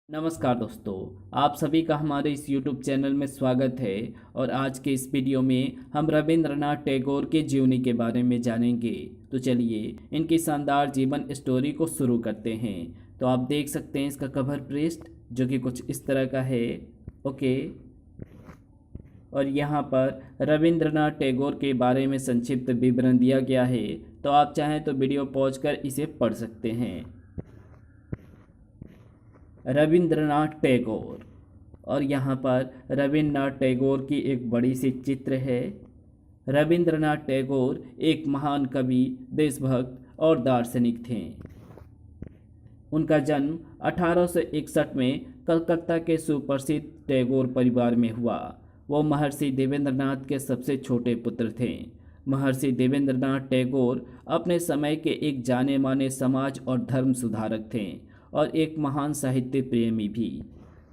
नमस्कार दोस्तों, आप सभी का हमारे इस YouTube चैनल में स्वागत है। और आज के इस वीडियो में हम रविंद्रनाथ टैगोर के जीवनी के बारे में जानेंगे। तो चलिए इनकी शानदार जीवन स्टोरी को शुरू करते हैं। तो आप देख सकते हैं इसका कवर पृष्ठ जो कि कुछ इस तरह का है। ओके, और यहाँ पर रविंद्रनाथ टैगोर के बारे में संक्षिप्त विवरण दिया गया है। तो आप चाहें तो वीडियो पॉज कर इसे पढ़ सकते हैं। रविंद्रनाथ टैगोर, और यहाँ पर रविंद्रनाथ टैगोर की एक बड़ी सी चित्र है। रविंद्रनाथ टैगोर एक महान कवि, देशभक्त और दार्शनिक थे। उनका जन्म 1861 में कलकत्ता के सुप्रसिद्ध टैगोर परिवार में हुआ। वो महर्षि देवेंद्रनाथ के सबसे छोटे पुत्र थे। महर्षि देवेंद्रनाथ टैगोर अपने समय के एक जाने माने समाज और धर्म सुधारक थे और एक महान साहित्य प्रेमी भी।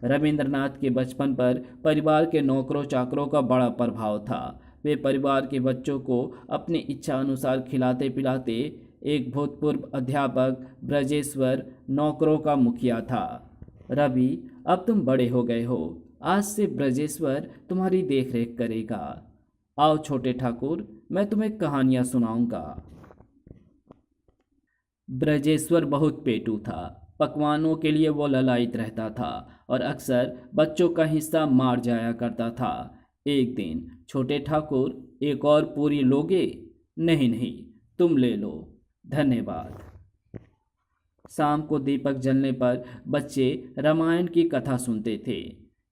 रविंद्रनाथ के बचपन पर परिवार के नौकरों चाकरों का बड़ा प्रभाव था। वे परिवार के बच्चों को अपनी इच्छा अनुसार खिलाते पिलाते। एक भूतपूर्व अध्यापक ब्रजेश्वर नौकरों का मुखिया था। रवि, अब तुम बड़े हो गए हो, आज से ब्रजेश्वर तुम्हारी देखरेख करेगा। आओ छोटे ठाकुर, मैं तुम्हें कहानियां सुनाऊंगा। ब्रजेश्वर बहुत पेटू था। पकवानों के लिए वो ललायित रहता था और अक्सर बच्चों का हिस्सा मार जाया करता था। एक दिन, छोटे ठाकुर, एक और पूरी लोगे? नहीं नहीं, तुम ले लो, धन्यवाद। शाम को दीपक जलने पर बच्चे रामायण की कथा सुनते थे।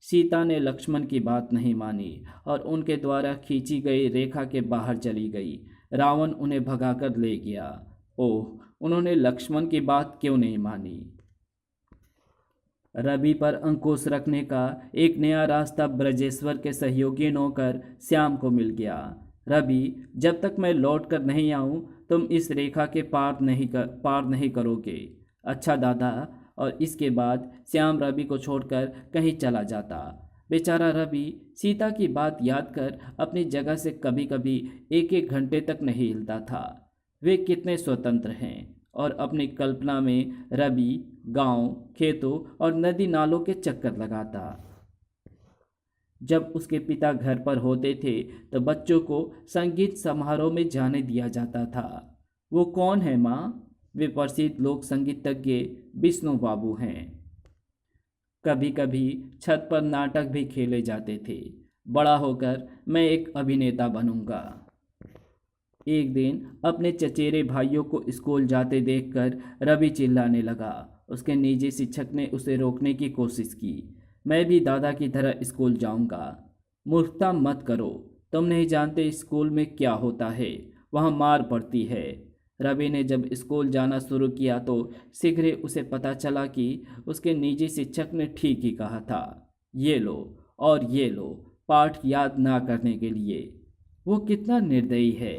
सीता ने लक्ष्मण की बात नहीं मानी और उनके द्वारा खींची गई रेखा के बाहर चली गई। रावण उन्हें भगाकर ले गया। ओह, उन्होंने लक्ष्मण की बात क्यों नहीं मानी? रवि पर अंकुश रखने का एक नया रास्ता ब्रजेश्वर के सहयोगी नौकर श्याम को मिल गया। रवि, जब तक मैं लौट कर नहीं आऊं, तुम इस रेखा के पार नहीं करोगे। अच्छा दादा। और इसके बाद श्याम रवि को छोड़कर कहीं चला जाता। बेचारा रवि सीता की बात याद कर अपनी जगह से कभी कभी एक एक घंटे तक नहीं हिलता था। वे कितने स्वतंत्र हैं। और अपनी कल्पना में रवि गांव, खेतों और नदी नालों के चक्कर लगाता। जब उसके पिता घर पर होते थे तो बच्चों को संगीत समारोह में जाने दिया जाता था। वो कौन है माँ? वे प्रसिद्ध लोक संगीतज्ञ विष्णु बाबू हैं। कभी कभी छत पर नाटक भी खेले जाते थे। बड़ा होकर मैं एक अभिनेता बनूंगा। एक दिन अपने चचेरे भाइयों को स्कूल जाते देखकर रवि चिल्लाने लगा। उसके निजी शिक्षक ने उसे रोकने की कोशिश की। मैं भी दादा की तरह स्कूल जाऊंगा। मूर्खता मत करो, तुम नहीं जानते स्कूल में क्या होता है, वहाँ मार पड़ती है। रवि ने जब स्कूल जाना शुरू किया तो शीघ्र ही उसे पता चला कि उसके निजी शिक्षक ने ठीक ही कहा था। ये लो और ये लो, पाठ याद ना करने के लिए। वो कितना निर्दयी है।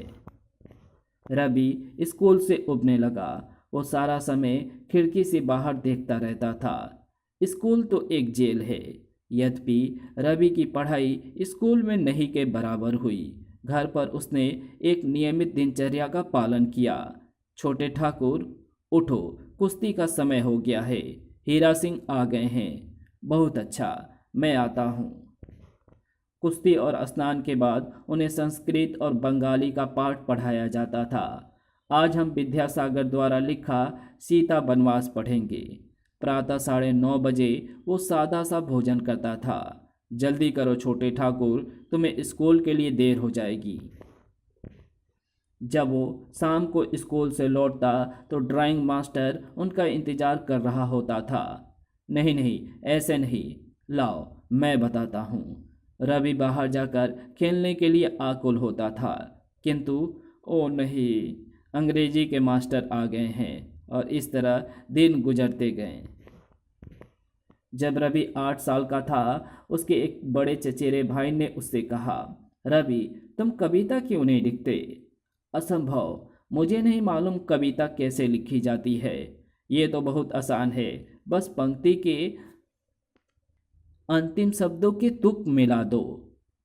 रवि स्कूल से उबने लगा। वो सारा समय खिड़की से बाहर देखता रहता था। स्कूल तो एक जेल है। यद्यपि रवि की पढ़ाई स्कूल में नहीं के बराबर हुई, घर पर उसने एक नियमित दिनचर्या का पालन किया। छोटे ठाकुर, उठो, कुश्ती का समय हो गया है। हीरा सिंह आ गए हैं। बहुत अच्छा, मैं आता हूँ। कुश्ती और स्नान के बाद उन्हें संस्कृत और बंगाली का पाठ पढ़ाया जाता था। आज हम विद्यासागर द्वारा लिखा सीता वनवास पढ़ेंगे। प्रातः 9:30 वो सादा सा भोजन करता था। जल्दी करो छोटे ठाकुर, तुम्हें स्कूल के लिए देर हो जाएगी। जब वो शाम को स्कूल से लौटता तो ड्राइंग मास्टर उनका इंतजार कर रहा होता था। नहीं नहीं, ऐसे नहीं, लाओ मैं बताता हूँ। रवि बाहर जाकर खेलने के लिए आकुल होता था, किंतु ओ नहीं, अंग्रेजी के मास्टर आ गए हैं। और इस तरह दिन गुजरते गए। जब रवि 8 साल का था, उसके एक बड़े चचेरे भाई ने उससे कहा, रवि, तुम कविता क्यों नहीं लिखते? असंभव, मुझे नहीं मालूम कविता कैसे लिखी जाती है। ये तो बहुत आसान है, बस पंक्ति के अंतिम शब्दों के तुक मिला दो,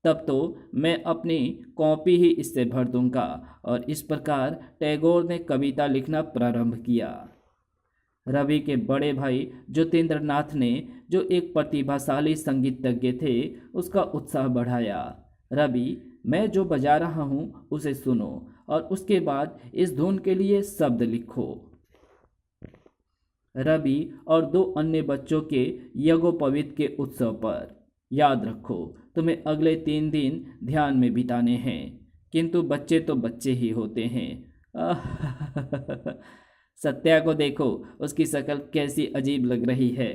तब तो मैं अपनी कॉपी ही इससे भर दूंगा। और इस प्रकार टैगोर ने कविता लिखना प्रारंभ किया। रवि के बड़े भाई ज्योतिन्द्रनाथ ने, जो एक प्रतिभाशाली संगीतज्ञ थे, उसका उत्साह बढ़ाया। रवि, मैं जो बजा रहा हूँ उसे सुनो और उसके बाद इस धुन के लिए शब्द लिखो। रवि और दो अन्य बच्चों के यज्ञोपवीत के उत्सव पर, याद रखो तुम्हें अगले 3 दिन ध्यान में बिताने हैं, किंतु बच्चे तो बच्चे ही होते हैं। सत्या को देखो, उसकी शक्ल कैसी अजीब लग रही है।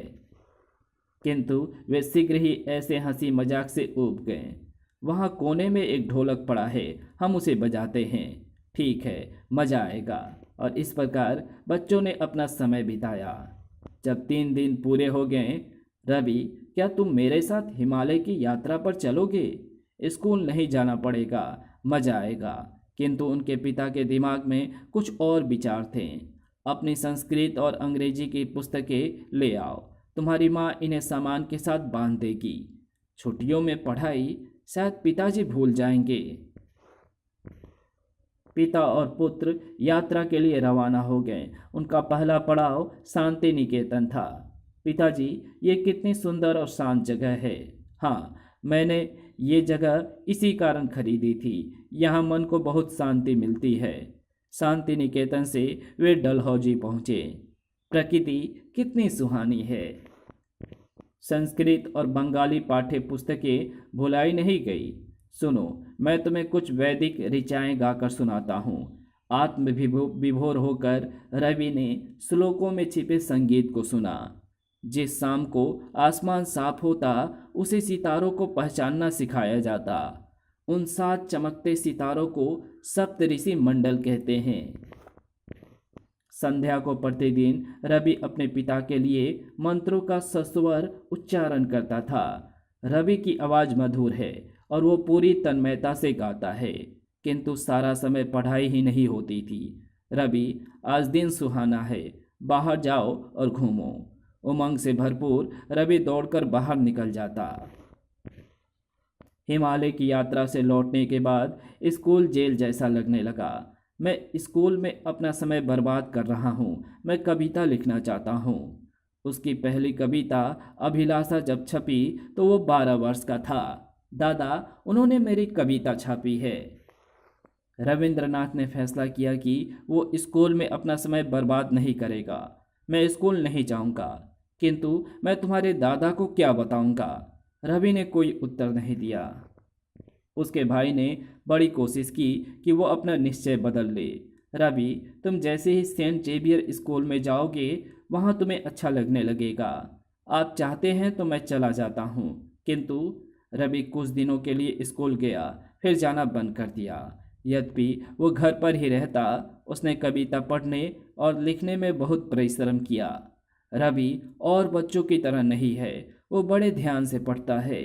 किंतु वे शीघ्र ही ऐसे हंसी मजाक से ऊब गए। वहाँ कोने में एक ढोलक पड़ा है, हम उसे बजाते हैं। ठीक है, मजा आएगा। और इस प्रकार बच्चों ने अपना समय बिताया। जब 3 दिन पूरे हो गए, रवि, क्या तुम मेरे साथ हिमालय की यात्रा पर चलोगे? स्कूल नहीं जाना पड़ेगा, मजा आएगा। किंतु उनके पिता के दिमाग में कुछ और विचार थे। अपनी संस्कृत और अंग्रेजी की पुस्तकें ले आओ, तुम्हारी माँ इन्हें सामान के साथ बांध देगी। छुट्टियों में पढ़ाई शायद पिताजी भूल जाएंगे। पिता और पुत्र यात्रा के लिए रवाना हो गए। उनका पहला पड़ाव शांति निकेतन था। पिताजी, ये कितनी सुंदर और शांत जगह है। हाँ, मैंने ये जगह इसी कारण खरीदी थी। यहाँ मन को बहुत शांति मिलती है। शांति निकेतन से वे डलहौजी पहुँचे। प्रकृति कितनी सुहानी है। संस्कृत और बंगाली पाठ्य पुस्तकें भुलाई नहीं गई। सुनो, मैं तुम्हें कुछ वैदिक ऋचाएं गाकर सुनाता हूँ। आत्म विभोर होकर रवि ने श्लोकों में छिपे संगीत को सुना। जिस शाम को आसमान साफ होता, उसे सितारों को पहचानना सिखाया जाता। उन 7 चमकते सितारों को सप्तऋषि मंडल कहते हैं। संध्या को प्रतिदिन रवि अपने पिता के लिए मंत्रों का सस्वर उच्चारण करता था। रवि की आवाज़ मधुर है और वो पूरी तन्मयता से गाता है, किंतु सारा समय पढ़ाई ही नहीं होती थी। रवि, आज दिन सुहाना है, बाहर जाओ और घूमो। उमंग से भरपूर रवि दौड़कर बाहर निकल जाता। हिमालय की यात्रा से लौटने के बाद स्कूल जेल जैसा लगने लगा। मैं स्कूल में अपना समय बर्बाद कर रहा हूँ। मैं कविता लिखना चाहता हूँ। उसकी पहली कविता अभिलाषा जब छपी तो वो 12 वर्ष का था। दादा, उन्होंने मेरी कविता छापी है। रविंद्रनाथ ने फैसला किया कि वो स्कूल में अपना समय बर्बाद नहीं करेगा। मैं स्कूल नहीं जाऊंगा, किंतु मैं तुम्हारे दादा को क्या बताऊंगा? रवि ने कोई उत्तर नहीं दिया। उसके भाई ने बड़ी कोशिश की कि वो अपना निश्चय बदल ले। रवि, तुम जैसे ही सेंट जेवियर स्कूल में जाओगे, वहाँ तुम्हें अच्छा लगने लगेगा। आप चाहते हैं तो मैं चला जाता हूँ। किंतु रवि कुछ दिनों के लिए स्कूल गया, फिर जाना बंद कर दिया। यद्यपि वो घर पर ही रहता, उसने कविता पढ़ने और लिखने में बहुत परिश्रम किया। रवि और बच्चों की तरह नहीं है, वो बड़े ध्यान से पढ़ता है।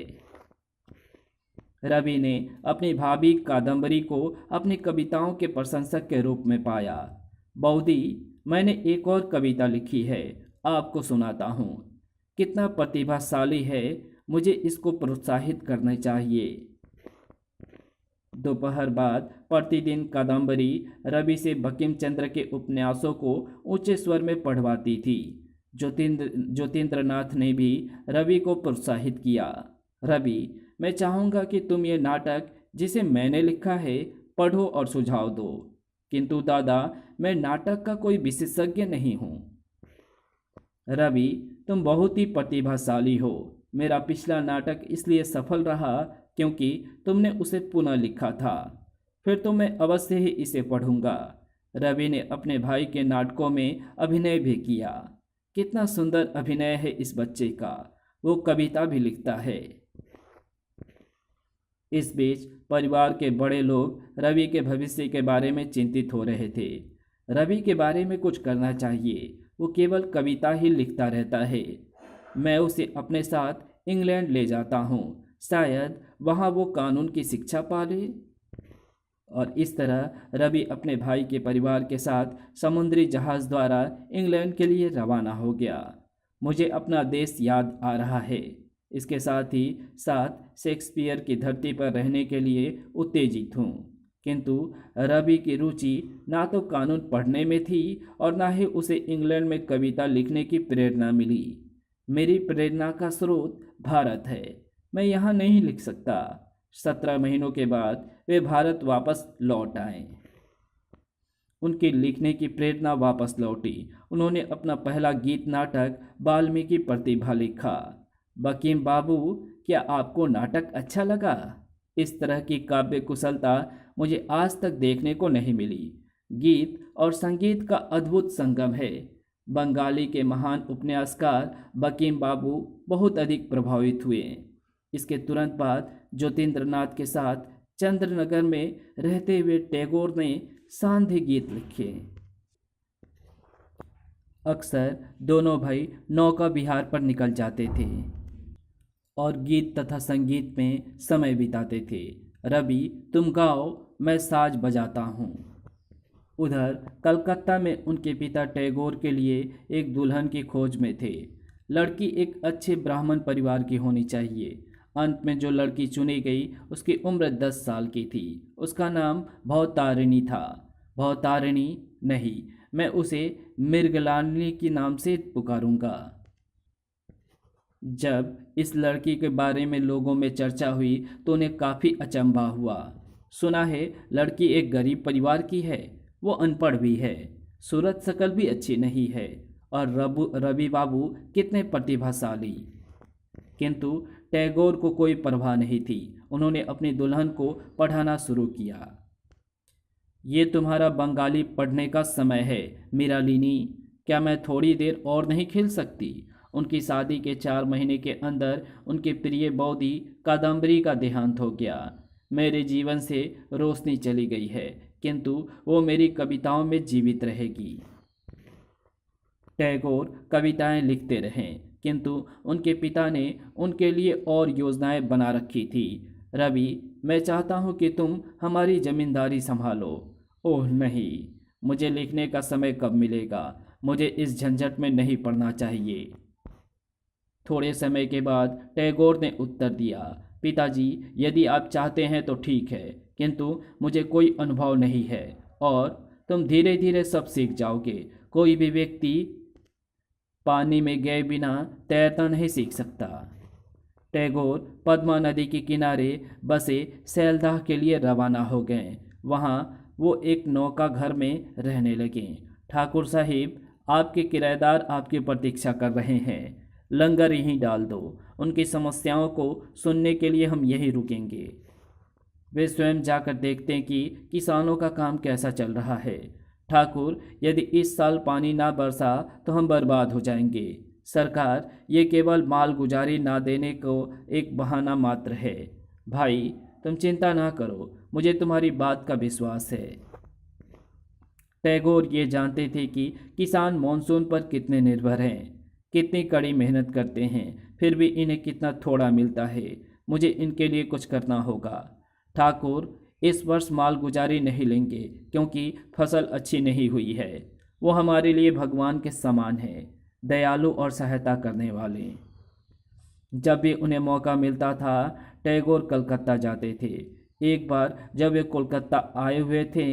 रवि ने अपनी भाभी कादम्बरी को अपनी कविताओं के प्रशंसक के रूप में पाया। बौदी, मैंने एक और कविता लिखी है, आपको सुनाता हूँ। कितना प्रतिभाशाली है, मुझे इसको प्रोत्साहित करना चाहिए। दोपहर बाद प्रतिदिन कादम्बरी रवि से बंकिम चंद्र के उपन्यासों को ऊंचे स्वर में पढ़वाती थी। ज्योतिन्द्रनाथ ने भी रवि को प्रोत्साहित किया। रवि, मैं चाहूँगा कि तुम ये नाटक जिसे मैंने लिखा है पढ़ो और सुझाव दो। किंतु दादा, मैं नाटक का कोई विशेषज्ञ नहीं हूँ। रवि, तुम बहुत ही प्रतिभाशाली हो। मेरा पिछला नाटक इसलिए सफल रहा क्योंकि तुमने उसे पुनः लिखा था। फिर तो मैं अवश्य ही इसे पढ़ूंगा। रवि ने अपने भाई के नाटकों में अभिनय भी किया। कितना सुंदर अभिनय है इस बच्चे का, वो कविता भी लिखता है। इस बीच परिवार के बड़े लोग रवि के भविष्य के बारे में चिंतित हो रहे थे। रवि के बारे में कुछ करना चाहिए, वो केवल कविता ही लिखता रहता है। मैं उसे अपने साथ इंग्लैंड ले जाता हूँ, शायद वहाँ वो कानून की शिक्षा पा ले। और इस तरह रवि अपने भाई के परिवार के साथ समुद्री जहाज द्वारा इंग्लैंड के लिए रवाना हो गया। मुझे अपना देश याद आ रहा है। इसके साथ ही साथ शेक्सपियर की धरती पर रहने के लिए उत्तेजित हूँ। किंतु रवि की रुचि ना तो कानून पढ़ने में थी और ना ही उसे इंग्लैंड में कविता लिखने की प्रेरणा मिली। मेरी प्रेरणा का स्रोत भारत है, मैं यहाँ नहीं लिख सकता। 17 महीनों के बाद वे भारत वापस लौट आए। उनकी लिखने की प्रेरणा वापस लौटी। उन्होंने अपना पहला गीत नाटक वाल्मीकि प्रतिभा लिखा। बकीम बाबू, क्या आपको नाटक अच्छा लगा? इस तरह की काव्य कुशलता मुझे आज तक देखने को नहीं मिली। गीत और संगीत का अद्भुत संगम है। बंगाली के महान उपन्यासकार बकीम बाबू बहुत अधिक प्रभावित हुए। इसके तुरंत बाद ज्योतिन्द्रनाथ के साथ चंद्रनगर में रहते हुए टैगोर ने सांध्य गीत लिखे। अक्सर दोनों भाई नौका विहार पर निकल जाते थे और गीत तथा संगीत में समय बिताते थे। रवि, तुम गाओ, मैं साज बजाता हूँ। उधर कलकत्ता में उनके पिता टैगोर के लिए एक दुल्हन की खोज में थे। लड़की एक अच्छे ब्राह्मण परिवार की होनी चाहिए। अंत में जो लड़की चुनी गई उसकी उम्र 10 साल की थी। उसका नाम भवतारिणी था। भवतारिणी नहीं, मैं उसे मृगलालिनी के नाम से पुकारूंगा। जब इस लड़की के बारे में लोगों में चर्चा हुई तो उन्हें काफ़ी अचंभा हुआ। सुना है लड़की एक गरीब परिवार की है, वो अनपढ़ भी है, सूरत शकल भी अच्छी नहीं है, और रवि बाबू कितने प्रतिभाशाली। किंतु टैगोर को कोई परवाह नहीं थी। उन्होंने अपनी दुल्हन को पढ़ाना शुरू किया। ये तुम्हारा बंगाली पढ़ने का समय है मीरालिनी, क्या मैं थोड़ी देर और नहीं खेल सकती? उनकी शादी के 4 महीने के अंदर उनके प्रिय बौदी कादम्बरी का देहांत हो गया। मेरे जीवन से रोशनी चली गई है, किंतु वो मेरी कविताओं में जीवित रहेगी। टैगोर कविताएं लिखते रहे, किंतु उनके पिता ने उनके लिए और योजनाएं बना रखी थी। रवि, मैं चाहता हूं कि तुम हमारी जमींदारी संभालो। ओह नहीं, मुझे लिखने का समय कब मिलेगा? मुझे इस झंझट में नहीं पड़ना चाहिए। थोड़े समय के बाद टैगोर ने उत्तर दिया, पिताजी, यदि आप चाहते हैं तो ठीक है, किंतु मुझे कोई अनुभव नहीं है और तुम धीरे धीरे सब सीख जाओगे। कोई भी व्यक्ति पानी में गए बिना तैरना नहीं सीख सकता। टैगोर पद्मा नदी के किनारे बसे सैलदाह के लिए रवाना हो गए। वहाँ वो एक नौका घर में रहने लगे। ठाकुर साहिब, आपके किराएदार आपकी प्रतीक्षा कर रहे हैं, लंगर यहीं डाल दो। उनकी समस्याओं को सुनने के लिए हम यहीं रुकेंगे। वे स्वयं जाकर देखते हैं कि किसानों का काम कैसा चल रहा है। ठाकुर, यदि इस साल पानी ना बरसा तो हम बर्बाद हो जाएंगे। सरकार, ये केवल मालगुजारी ना देने को एक बहाना मात्र है। भाई, तुम चिंता ना करो, मुझे तुम्हारी बात का विश्वास है। टैगोर ये जानते थे कि किसान मॉनसून पर कितने निर्भर हैं, कितनी कड़ी मेहनत करते हैं, फिर भी इन्हें कितना थोड़ा मिलता है। मुझे इनके लिए कुछ करना होगा। ठाकुर, इस वर्ष मालगुजारी नहीं लेंगे क्योंकि फसल अच्छी नहीं हुई है। वो हमारे लिए भगवान के समान है, दयालु और सहायता करने वाले। जब भी उन्हें मौका मिलता था टैगोर कलकत्ता जाते थे। एक बार जब वे कोलकाता आए हुए थे,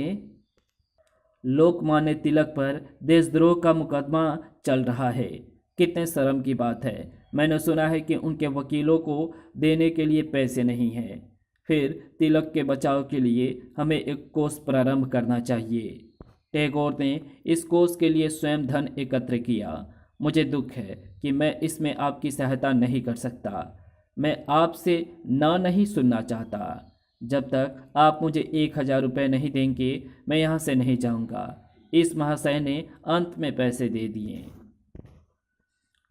लोकमान्य तिलक पर देशद्रोह का मुकदमा चल रहा है। कितने शर्म की बात है। मैंने सुना है कि उनके वकीलों को देने के लिए पैसे नहीं हैं। फिर तिलक के बचाव के लिए हमें एक कोष प्रारंभ करना चाहिए। टैगोर ने इस कोष के लिए स्वयं धन एकत्र किया। मुझे दुख है कि मैं इसमें आपकी सहायता नहीं कर सकता। मैं आपसे ना नहीं सुनना चाहता। जब तक आप मुझे 1000 रुपये नहीं देंगे मैं यहाँ से नहीं जाऊँगा। इस महाशय ने अंत में पैसे दे दिए।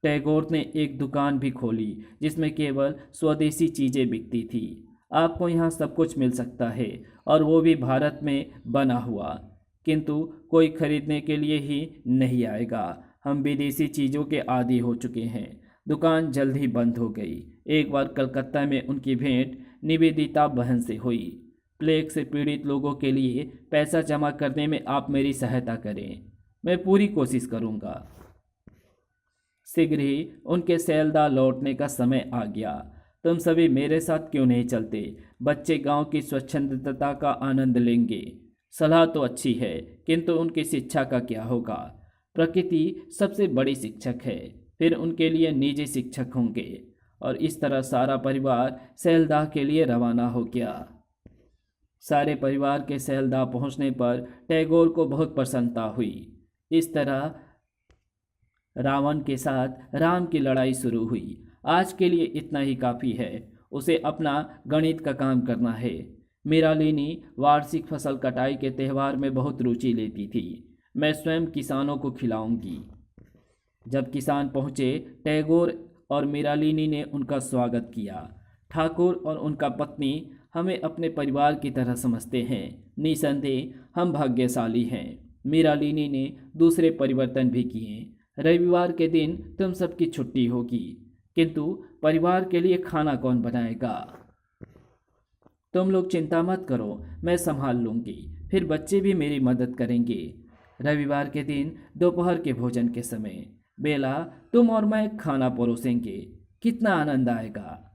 टैगोर ने एक दुकान भी खोली जिसमें केवल स्वदेशी चीज़ें बिकती थी। आपको यहाँ सब कुछ मिल सकता है और वो भी भारत में बना हुआ, किंतु कोई खरीदने के लिए ही नहीं आएगा। हम विदेशी चीज़ों के आदी हो चुके हैं। दुकान जल्द ही बंद हो गई। एक बार कलकत्ता में उनकी भेंट निवेदिता बहन से हुई। प्लेग से पीड़ित लोगों के लिए पैसा जमा करने में आप मेरी सहायता करें। मैं पूरी कोशिश करूँगा। शीघ्र ही उनके सैलदा लौटने का समय आ गया। तुम सभी मेरे साथ क्यों नहीं चलते? बच्चे गांव की स्वच्छंदता का आनंद लेंगे। सलाह तो अच्छी है, किंतु उनकी शिक्षा का क्या होगा? प्रकृति सबसे बड़ी शिक्षक है, फिर उनके लिए निजी शिक्षक होंगे। और इस तरह सारा परिवार सैलदाह के लिए रवाना हो गया। सारे परिवार के सैलदाह पहुंचने पर टैगोर को बहुत प्रसन्नता हुई। इस तरह रावण के साथ राम की लड़ाई शुरू हुई। आज के लिए इतना ही काफ़ी है, उसे अपना गणित का काम करना है। मृणालिनी वार्षिक फसल कटाई के त्यौहार में बहुत रुचि लेती थी। मैं स्वयं किसानों को खिलाऊंगी। जब किसान पहुँचे, टैगोर और मृणालिनी ने उनका स्वागत किया। ठाकुर और उनका पत्नी हमें अपने परिवार की तरह समझते हैं। निसंदेह हम भाग्यशाली हैं। मृणालिनी ने दूसरे परिवर्तन भी किए। रविवार के दिन तुम सबकी छुट्टी होगी, किंतु परिवार के लिए खाना कौन बनाएगा? तुम लोग चिंता मत करो, मैं संभाल लूँगी। फिर बच्चे भी मेरी मदद करेंगे। रविवार के दिन दोपहर के भोजन के समय बेला, तुम और मैं खाना परोसेंगे। कितना आनंद आएगा।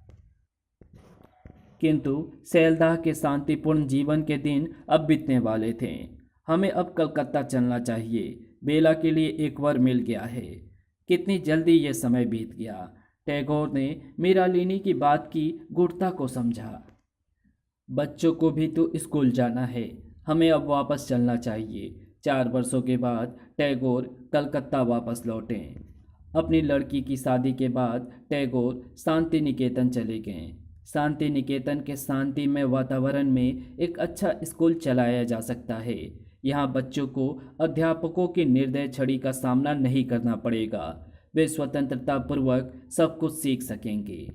किंतु सैलदाह के शांतिपूर्ण जीवन के दिन अब बीतने वाले थे। हमें अब कलकत्ता चलना चाहिए। बेला के लिए एक वर मिल गया है। कितनी जल्दी यह समय बीत गया। टैगोर ने मृणालिनी की बात की गूढ़ता को समझा। बच्चों को भी तो स्कूल जाना है, हमें अब वापस चलना चाहिए। 4 वर्षों के बाद टैगोर कलकत्ता वापस लौटे। अपनी लड़की की शादी के बाद टैगोर शांति निकेतन चले गए। शांति निकेतन के शांतिमय वातावरण में एक अच्छा स्कूल चलाया जा सकता है। यहाँ बच्चों को अध्यापकों की निर्दय छड़ी का सामना नहीं करना पड़ेगा। वे स्वतंत्रतापूर्वक सब कुछ सीख सकेंगे।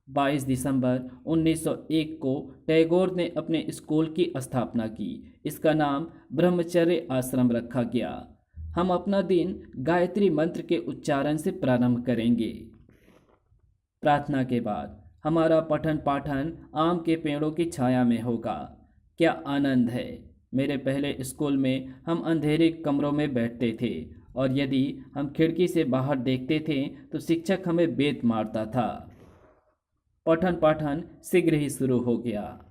22 दिसंबर 1901 को टैगोर ने अपने स्कूल की स्थापना की। इसका नाम ब्रह्मचर्य आश्रम रखा गया। हम अपना दिन गायत्री मंत्र के उच्चारण से प्रारंभ करेंगे। प्रार्थना के बाद हमारा पठन पाठन आम के पेड़ों की छाया में होगा। क्या आनंद है। मेरे पहले स्कूल में हम अंधेरे कमरों में बैठते थे, और यदि हम खिड़की से बाहर देखते थे तो शिक्षक हमें बेत मारता था। पठन पाठन शीघ्र ही शुरू हो गया।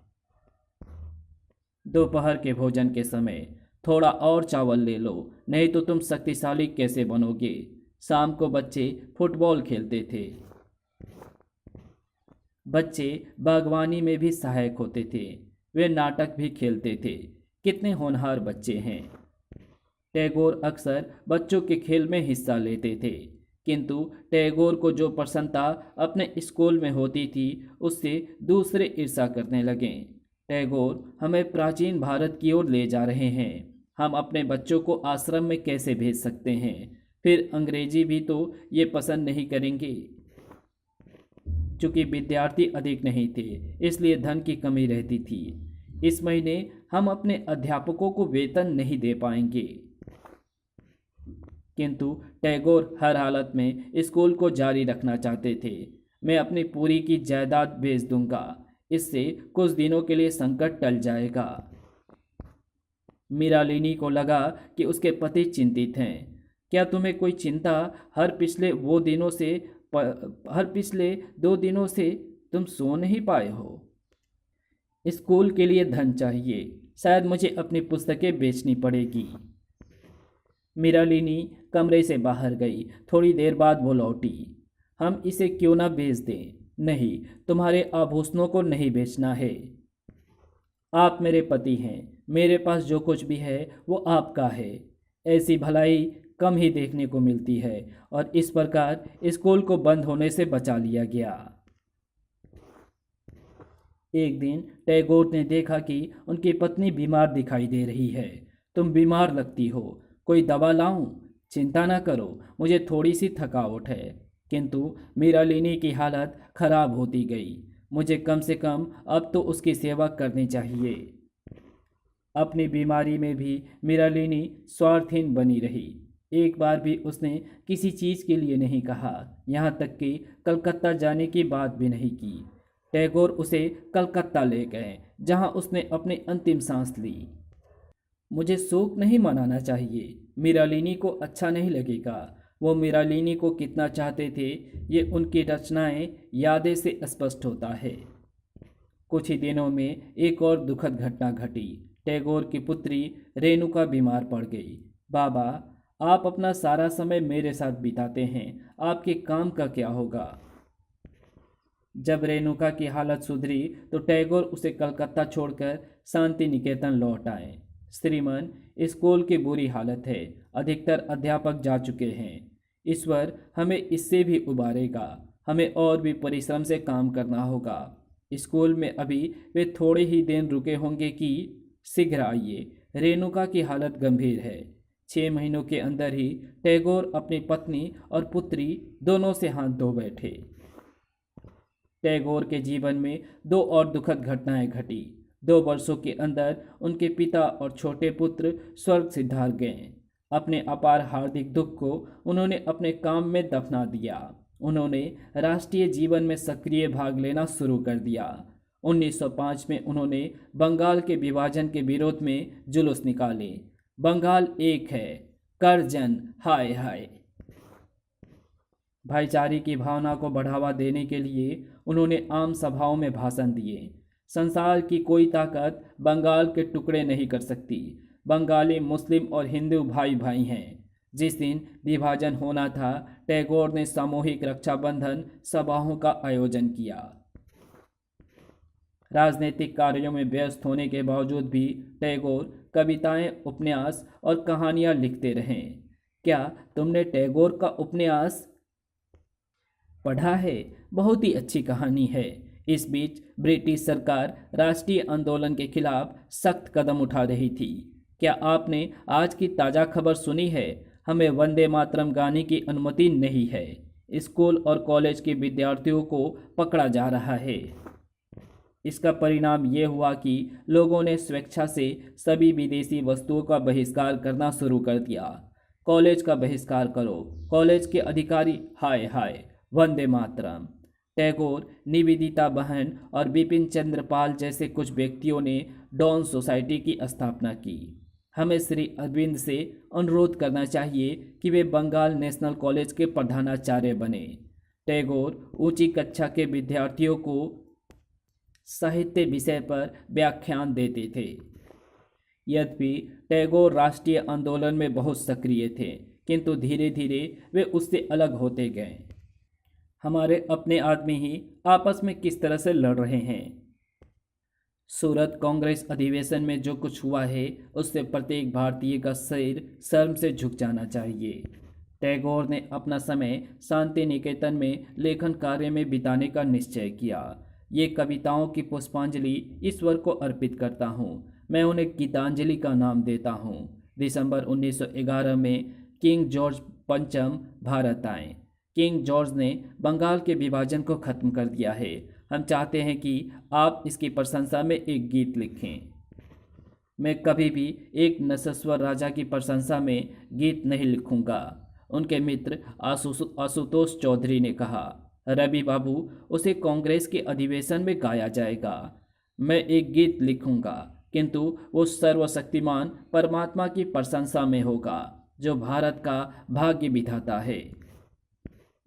दोपहर के भोजन के समय थोड़ा और चावल ले लो, नहीं तो तुम शक्तिशाली कैसे बनोगे। शाम को बच्चे फुटबॉल खेलते थे। बच्चे बागवानी में भी सहायक होते थे। वे नाटक भी खेलते थे। कितने होनहार बच्चे हैं। टैगोर अक्सर बच्चों के खेल में हिस्सा लेते थे, किंतु टैगोर को जो प्रसन्नता अपने स्कूल में होती थी, उससे दूसरे ईर्ष्या करने लगे। टैगोर हमें प्राचीन भारत की ओर ले जा रहे हैं। हम अपने बच्चों को आश्रम में कैसे भेज सकते हैं? फिर अंग्रेजी भी तो ये पसंद नहीं करेंगे। चूँकि विद्यार्थी अधिक नहीं थे, इसलिए धन की कमी रहती थी। इस महीने हम अपने अध्यापकों को वेतन नहीं दे पाएंगे। किंतु टैगोर हर हालत में स्कूल को जारी रखना चाहते थे। मैं अपनी पूरी की जायदाद बेच दूंगा, इससे कुछ दिनों के लिए संकट टल जाएगा। मृणालिनी को लगा कि उसके पति चिंतित हैं। क्या तुम्हें कोई चिंता? हर पिछले 2 दिनों से तुम सो नहीं पाए हो। स्कूल के लिए धन चाहिए। शायद मुझे अपनी पुस्तकें बेचनी पड़ेगी। मृणालिनी कमरे से बाहर गई। थोड़ी देर बाद वो लौटी। हम इसे क्यों ना बेच दें? नहीं, तुम्हारे आभूषणों को नहीं बेचना है। आप मेरे पति हैं। मेरे पास जो कुछ भी है वो आपका है। ऐसी भलाई कम ही देखने को मिलती है, और इस प्रकार स्कूल को बंद होने से बचा लिया गया। एक दिन टैगोर ने देखा कि उनकी पत्नी बीमार दिखाई दे रही है। तुम बीमार लगती हो, कोई दवा लाऊं? चिंता न करो, मुझे थोड़ी सी थकावट है। किंतु मृणालिनी की हालत खराब होती गई। मुझे कम से कम अब तो उसकी सेवा करनी चाहिए। अपनी बीमारी में भी मृणालिनी स्वार्थहीन बनी रही। एक बार भी उसने किसी चीज़ के लिए नहीं कहा, यहाँ तक कि कलकत्ता जाने की बात भी नहीं की। टैगोर उसे कलकत्ता ले गए, जहाँ उसने अपनी अंतिम सांस ली। मुझे शोक नहीं मनाना चाहिए। मृणालिनी को अच्छा नहीं लगेगा। वो मृणालिनी को कितना चाहते थे ये उनकी रचनाएं यादें से स्पष्ट होता है। कुछ ही दिनों में एक और दुखद घटना घटी। टैगोर की पुत्री रेणुका बीमार पड़ गई। बाबा, आप अपना सारा समय मेरे साथ बिताते हैं, आपके काम का क्या होगा? जब रेणुका की हालत सुधरी तो टैगोर उसे कलकत्ता छोड़कर शांति निकेतन लौट आए। श्रीमान, स्कूल की बुरी हालत है, अधिकतर अध्यापक जा चुके हैं। ईश्वर हमें इससे भी उबारेगा, हमें और भी परिश्रम से काम करना होगा। स्कूल में अभी वे थोड़े ही दिन रुके होंगे कि शीघ्र आइए, रेणुका की हालत गंभीर है। 6 महीनों के अंदर ही टैगोर अपनी पत्नी और पुत्री दोनों से हाथ धो बैठे। टैगोर के जीवन में 2 और दुखद घटनाएं घटी। 2 वर्षों के अंदर उनके पिता और छोटे पुत्र स्वर्ग सिधार गए। अपने अपार हार्दिक दुख को उन्होंने अपने काम में दफना दिया। उन्होंने राष्ट्रीय जीवन में सक्रिय भाग लेना शुरू कर दिया। 1905 में उन्होंने बंगाल के विभाजन के विरोध में जुलूस निकाले। बंगाल एक है, कर जन हाय हाय। भाईचारे की भावना को बढ़ावा देने के लिए उन्होंने आम सभाओं में भाषण दिए। संसार की कोई ताकत बंगाल के टुकड़े नहीं कर सकती। बंगाली मुस्लिम और हिंदू भाई भाई हैं। जिस दिन विभाजन होना था, टैगोर ने सामूहिक रक्षाबंधन सभाओं का आयोजन किया। राजनीतिक कार्यों में व्यस्त होने के बावजूद भी टैगोर कविताएं, उपन्यास और कहानियां लिखते रहे। क्या तुमने टैगोर का उपन्यास पढ़ा है? बहुत ही अच्छी कहानी है। इस बीच ब्रिटिश सरकार राष्ट्रीय आंदोलन के खिलाफ सख्त कदम उठा रही थी। क्या आपने आज की ताज़ा खबर सुनी है? हमें वंदे मातरम गाने की अनुमति नहीं है। स्कूल और कॉलेज के विद्यार्थियों को पकड़ा जा रहा है। इसका परिणाम ये हुआ कि लोगों ने स्वेच्छा से सभी विदेशी वस्तुओं का बहिष्कार करना शुरू कर दिया। कॉलेज का बहिष्कार करो, कॉलेज के अधिकारी हाय हाय, वंदे मातरम। टैगोर, निवेदिता बहन और बिपिन चंद्र पाल जैसे कुछ व्यक्तियों ने डॉन सोसाइटी की स्थापना की। हमें श्री अरविंद से अनुरोध करना चाहिए कि वे बंगाल नेशनल कॉलेज के प्रधानाचार्य बने। टैगोर ऊंची कक्षा के विद्यार्थियों को साहित्य विषय पर व्याख्यान देते थे। यद्यपि टैगोर राष्ट्रीय आंदोलन में बहुत सक्रिय थे, किंतु धीरे धीरे वे उससे अलग होते गए। हमारे अपने आदमी ही आपस में किस तरह से लड़ रहे हैं। सूरत कांग्रेस अधिवेशन में जो कुछ हुआ है उससे प्रत्येक भारतीय का सिर शर्म से झुक जाना चाहिए। टैगोर ने अपना समय शांति निकेतन में लेखन कार्य में बिताने का निश्चय किया। ये कविताओं की पुष्पांजलि ईश्वर को अर्पित करता हूँ। मैं उन्हें गीतांजलि का नाम देता हूँ। दिसंबर 1911 में किंग जॉर्ज पंचम भारत आए। किंग जॉर्ज ने बंगाल के विभाजन को खत्म कर दिया है। हम चाहते हैं कि आप इसकी प्रशंसा में एक गीत लिखें। मैं कभी भी एक नसस्वर राजा की प्रशंसा में गीत नहीं लिखूंगा, उनके मित्र आशुतोष चौधरी ने कहा। रवि बाबू, उसे कांग्रेस के अधिवेशन में गाया जाएगा। मैं एक गीत लिखूंगा, किंतु वो सर्वशक्तिमान परमात्मा की प्रशंसा में होगा, जो भारत का भाग्य विधाता है।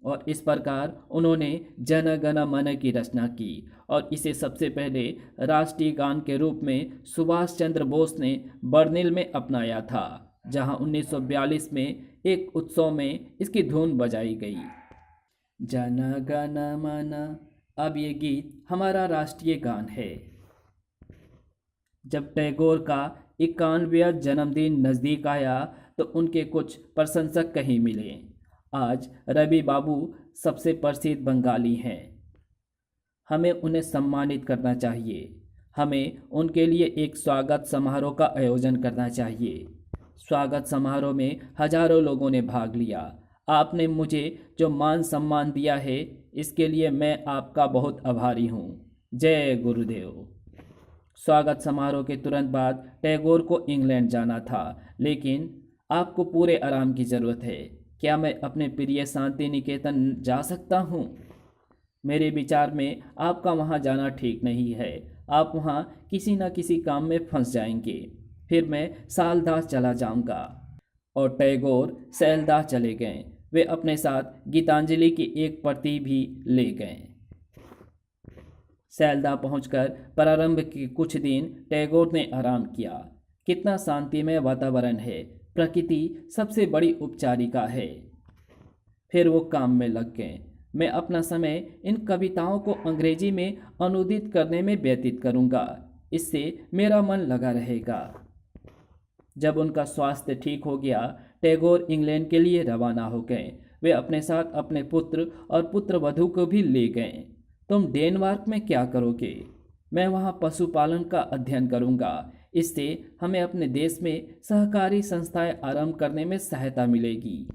और इस प्रकार उन्होंने जन गण मन की रचना की और इसे सबसे पहले राष्ट्रीय गान के रूप में सुभाष चंद्र बोस ने बर्निल में अपनाया था, जहां 1942 में एक उत्सव में इसकी धुन बजाई गई। जन गण मन, अब ये गीत हमारा राष्ट्रीय गान है। जब टैगोर का 91वां जन्मदिन नज़दीक आया तो उनके कुछ प्रशंसक कहीं मिले। आज रवि बाबू सबसे प्रसिद्ध बंगाली हैं। हमें उन्हें सम्मानित करना चाहिए। हमें उनके लिए एक स्वागत समारोह का आयोजन करना चाहिए। स्वागत समारोह में हजारों लोगों ने भाग लिया। आपने मुझे जो मान सम्मान दिया है, इसके लिए मैं आपका बहुत आभारी हूँ। जय गुरुदेव। स्वागत समारोह के तुरंत बाद टैगोर को इंग्लैंड जाना था, लेकिन आपको पूरे आराम की ज़रूरत है। क्या मैं अपने प्रिय शांति निकेतन जा सकता हूँ? मेरे विचार में आपका वहाँ जाना ठीक नहीं है। आप वहाँ किसी न किसी काम में फंस जाएंगे। फिर मैं सालदास चला जाऊँगा। और टैगोर सैलदास चले गए। वे अपने साथ गीतांजलि की एक प्रति भी ले गए। सैलदा पहुंचकर प्रारंभ के कुछ दिन टैगोर ने आराम किया। कितना शांतिमय वातावरण है, प्रकृति सबसे बड़ी उपचारिका है। फिर वो काम में लग गए। मैं अपना समय इन कविताओं को अंग्रेजी में अनुदित करने में व्यतीत करूंगा, इससे मेरा मन लगा रहेगा। जब उनका स्वास्थ्य ठीक हो गया, टैगोर इंग्लैंड के लिए रवाना हो गए। वे अपने साथ अपने पुत्र और पुत्रवधू को भी ले गए। तुम डेनमार्क में क्या करोगे? मैं वहाँ पशुपालन का अध्ययन करूँगा। इससे हमें अपने देश में सहकारी संस्थाएं आरंभ करने में सहायता मिलेगी।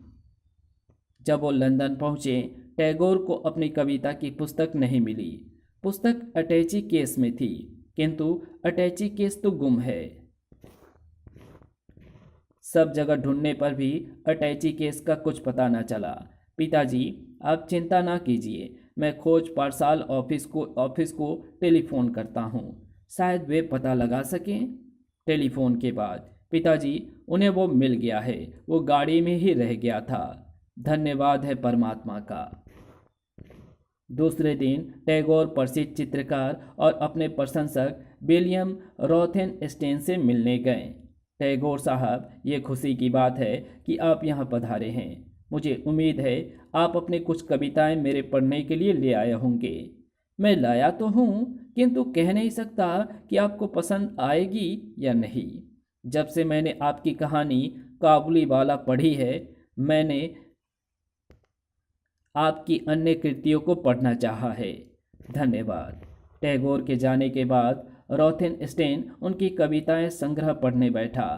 जब वो लंदन पहुँचे, टैगोर को अपनी कविता की पुस्तक नहीं मिली। पुस्तक अटैची केस में थी, किंतु अटैची केस तो गुम है। सब जगह ढूंढने पर भी अटैची केस का कुछ पता न चला। पिताजी, आप चिंता ना कीजिए, मैं खोज पाठशाल ऑफिस को टेलीफोन करता हूँ, शायद वे पता लगा सकें। टेलीफोन के बाद पिताजी, उन्हें वो मिल गया है, वो गाड़ी में ही रह गया था। धन्यवाद है परमात्मा का। दूसरे दिन टैगोर प्रसिद्ध चित्रकार और अपने प्रशंसक विलियम रॉथेनस्टेन से मिलने गए। टैगोर साहब, ये खुशी की बात है कि आप यहाँ पधारे हैं। मुझे उम्मीद है आप अपनी कुछ कविताएं मेरे पढ़ने के लिए ले आए होंगे। मैं लाया तो हूँ, किंतु कह नहीं सकता कि आपको पसंद आएगी या नहीं। जब से मैंने आपकी कहानी काबुली वाला पढ़ी है, मैंने आपकी अन्य कृतियों को पढ़ना चाहा है। धन्यवाद। टैगोर के जाने के बाद रॉथेनस्टेन उनकी कविताएं संग्रह पढ़ने बैठा।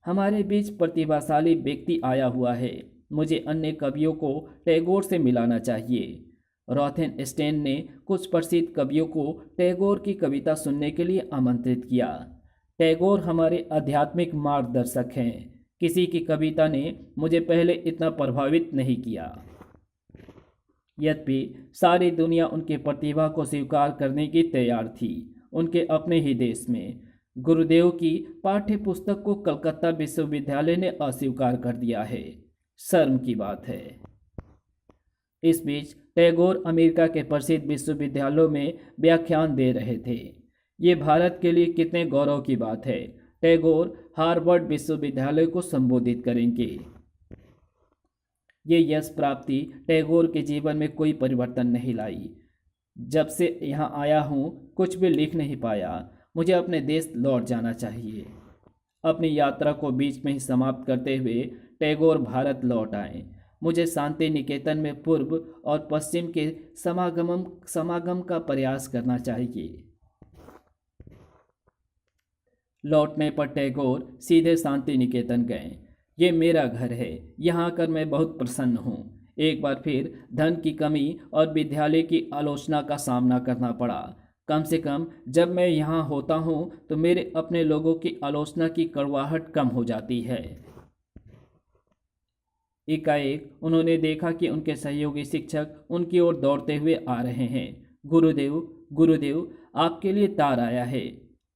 हमारे बीच प्रतिभाशाली व्यक्ति आया हुआ है, मुझे अन्य कवियों को टैगोर से मिलाना चाहिए। रॉथेनस्टेन ने कुछ प्रसिद्ध कवियों को टैगोर की कविता सुनने के लिए आमंत्रित किया। टैगोर हमारे आध्यात्मिक मार्गदर्शक हैं। किसी की कविता ने मुझे पहले इतना प्रभावित नहीं किया। यद्यपि सारी दुनिया उनकी प्रतिभा को स्वीकार करने की तैयार थी, उनके अपने ही देश में गुरुदेव की पाठ्य पुस्तक को कलकत्ता विश्वविद्यालय ने अस्वीकार कर दिया है। शर्म की बात है। इस बीच टैगोर अमेरिका के प्रसिद्ध विश्वविद्यालयों में व्याख्यान दे रहे थे। ये भारत के लिए कितने गौरव की बात है। टैगोर हार्वर्ड विश्वविद्यालय को संबोधित करेंगे। ये यश प्राप्ति टैगोर के जीवन में कोई परिवर्तन नहीं लाई। जब से यहाँ आया हूँ, कुछ भी लिख नहीं पाया। मुझे अपने देश लौट जाना चाहिए। अपनी यात्रा को बीच में ही समाप्त करते हुए टैगोर भारत लौट आए। मुझे शांति निकेतन में पूर्व और पश्चिम के समागम का प्रयास करना चाहिए। लौटने पर टैगोर सीधे शांति निकेतन गए। ये मेरा घर है, यहाँ आकर मैं बहुत प्रसन्न हूँ। एक बार फिर धन की कमी और विद्यालय की आलोचना का सामना करना पड़ा। कम से कम जब मैं यहाँ होता हूँ तो मेरे अपने लोगों की आलोचना की कड़वाहट कम हो जाती है। एकाएक उन्होंने देखा कि उनके सहयोगी शिक्षक उनकी ओर दौड़ते हुए आ रहे हैं। गुरुदेव, गुरुदेव, आपके लिए तार आया है।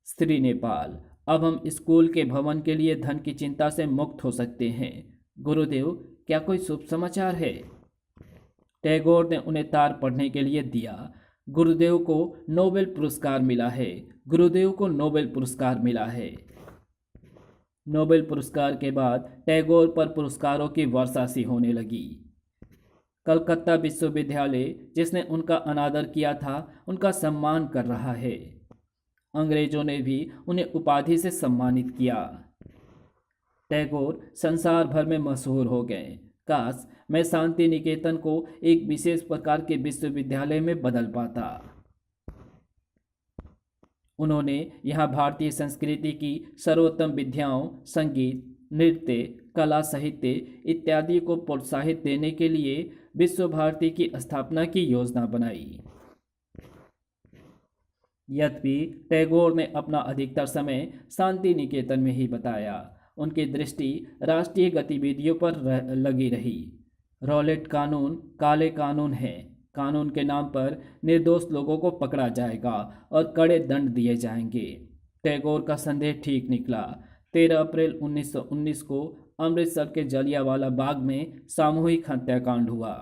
श्री नेपाल, अब हम स्कूल के भवन के लिए धन की चिंता से मुक्त हो सकते हैं। गुरुदेव, क्या कोई शुभ समाचार है? टैगोर ने उन्हें तार पढ़ने के लिए दिया। गुरुदेव को नोबेल पुरस्कार मिला है। गुरुदेव को नोबेल पुरस्कार मिला है। नोबेल पुरस्कार के बाद टैगोर पर पुरस्कारों की वर्षा सी होने लगी। कलकत्ता विश्वविद्यालय, जिसने उनका अनादर किया था, उनका सम्मान कर रहा है। अंग्रेजों ने भी उन्हें उपाधि से सम्मानित किया। टैगोर संसार भर में मशहूर हो गए। काश मैं शांति निकेतन को एक विशेष प्रकार के विश्वविद्यालय में बदल पाता। उन्होंने यहाँ भारतीय संस्कृति की सर्वोत्तम विद्याओं, संगीत, नृत्य, कला, साहित्य इत्यादि को प्रोत्साहित देने के लिए विश्व भारती की स्थापना की योजना बनाई। यद्यपि टैगोर ने अपना अधिकतर समय शांति निकेतन में ही बताया। उनकी दृष्टि राष्ट्रीय गतिविधियों पर लगी रही। रॉलेट कानून काले कानून है। कानून के नाम पर निर्दोष लोगों को पकड़ा जाएगा और कड़े दंड दिए जाएंगे। टैगोर का संदेह ठीक निकला। 13 अप्रैल 1919 को अमृतसर के जलियांवाला बाग में सामूहिक हत्याकांड हुआ।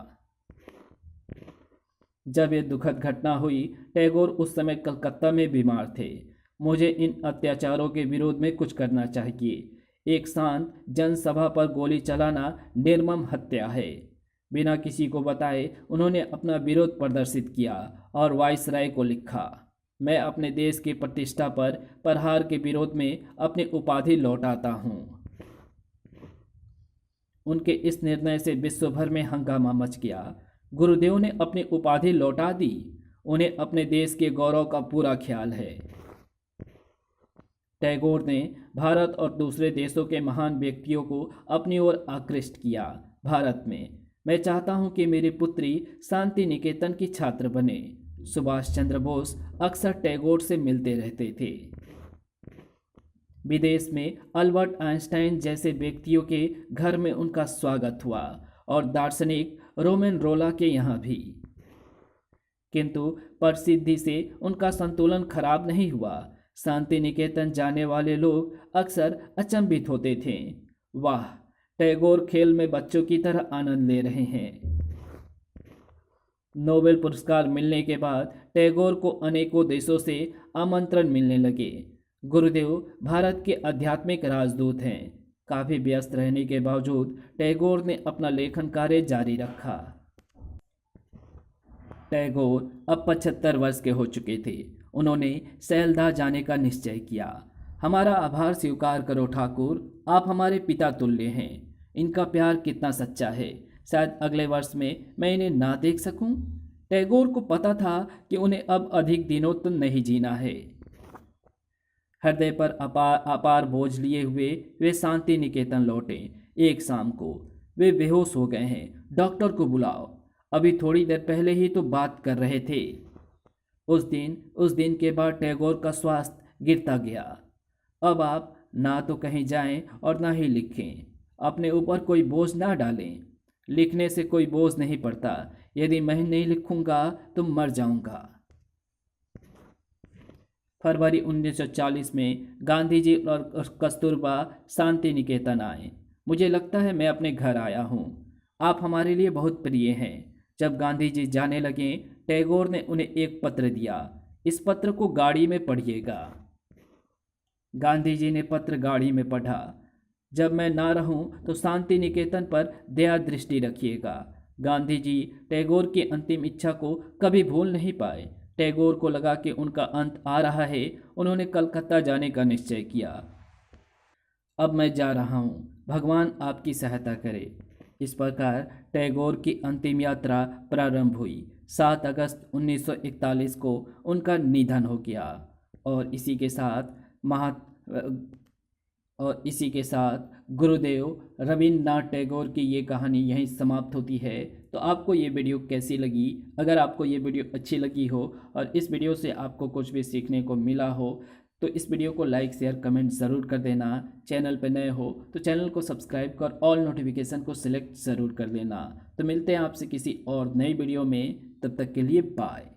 जब यह दुखद घटना हुई, टैगोर उस समय कलकत्ता में बीमार थे। मुझे इन अत्याचारों के विरोध में कुछ करना चाहिए। एक शांत जनसभा पर गोली चलाना निर्मम हत्या है। बिना किसी को बताए उन्होंने अपना विरोध प्रदर्शित किया और वायसराय को लिखा, मैं अपने देश की प्रतिष्ठा पर प्रहार के विरोध में अपनी उपाधि लौटाता हूँ। उनके इस निर्णय से विश्व भर में हंगामा मच गया। गुरुदेव ने अपनी उपाधि लौटा दी। उन्हें अपने देश के गौरव का पूरा ख्याल है। टैगोर ने भारत और दूसरे देशों के महान व्यक्तियों को अपनी ओर आकृष्ट किया। भारत में मैं चाहता हूं कि मेरी पुत्री शांति निकेतन की छात्र बने। सुभाष चंद्र बोस अक्सर टैगोर से मिलते रहते थे। विदेश में अल्बर्ट आइंस्टाइन जैसे व्यक्तियों के घर में उनका स्वागत हुआ और दार्शनिक रोमन रोला के यहाँ भी। किंतु प्रसिद्धि से उनका संतुलन खराब नहीं हुआ। शांति निकेतन जाने वाले लोग अक्सर अचंभित होते थे, वाह, टैगोर खेल में बच्चों की तरह आनंद ले रहे हैं। नोबेल पुरस्कार मिलने के बाद टैगोर को अनेकों देशों से आमंत्रण मिलने लगे। गुरुदेव भारत के आध्यात्मिक राजदूत हैं। काफ़ी व्यस्त रहने के बावजूद टैगोर ने अपना लेखन कार्य जारी रखा। टैगोर अब 75 वर्ष के हो चुके थे। उन्होंने सैलदा जाने का निश्चय किया। हमारा आभार स्वीकार करो ठाकुर, आप हमारे पिता तुल्य हैं। इनका प्यार कितना सच्चा है, शायद अगले वर्ष में मैं इन्हें ना देख सकूं। टैगोर को पता था कि उन्हें अब अधिक दिनों तो नहीं जीना है। हृदय पर अपार बोझ लिए हुए वे शांति निकेतन लौटे। एक शाम को वे बेहोश हो गए हैं। डॉक्टर को बुलाओ, अभी थोड़ी देर पहले ही तो बात कर रहे थे। उस दिन के बाद टैगोर का स्वास्थ्य गिरता गया। अब आप ना तो कहीं जाएं और ना ही लिखें। अपने ऊपर कोई बोझ ना डालें। लिखने से कोई बोझ नहीं पड़ता। यदि मैं नहीं लिखूंगा तो मर जाऊंगा। फरवरी 1940 में गांधी जी और कस्तूरबा शांति निकेतन आए। मुझे लगता है मैं अपने घर आया हूँ। आप हमारे लिए बहुत प्रिय हैं। जब गांधी जी जाने लगे, टैगोर ने उन्हें एक पत्र दिया। इस पत्र को गाड़ी में पढ़िएगा। गांधी जी ने पत्र गाड़ी में पढ़ा। जब मैं ना रहूं तो शांति निकेतन पर दया दृष्टि रखिएगा। गांधी जी टैगोर की अंतिम इच्छा को कभी भूल नहीं पाए। टैगोर को लगा कि उनका अंत आ रहा है। उन्होंने कलकत्ता जाने का निश्चय किया। अब मैं जा रहा हूँ, भगवान आपकी सहायता करे। इस प्रकार टैगोर की अंतिम यात्रा प्रारंभ हुई। 7 अगस्त 1941 को उनका निधन हो गया। और इसी के साथ गुरुदेव रविन्द्रनाथ टैगोर की ये कहानी यहीं समाप्त होती है। तो आपको ये वीडियो कैसी लगी? अगर आपको ये वीडियो अच्छी लगी हो और इस वीडियो से आपको कुछ भी सीखने को मिला हो तो इस वीडियो को लाइक शेयर कमेंट ज़रूर कर देना। चैनल पर नए हो तो चैनल को सब्सक्राइब कर ऑल नोटिफिकेशन को सिलेक्ट ज़रूर कर लेना। तो मिलते हैं आपसे किसी और नई वीडियो में, तब तक के लिए बाय।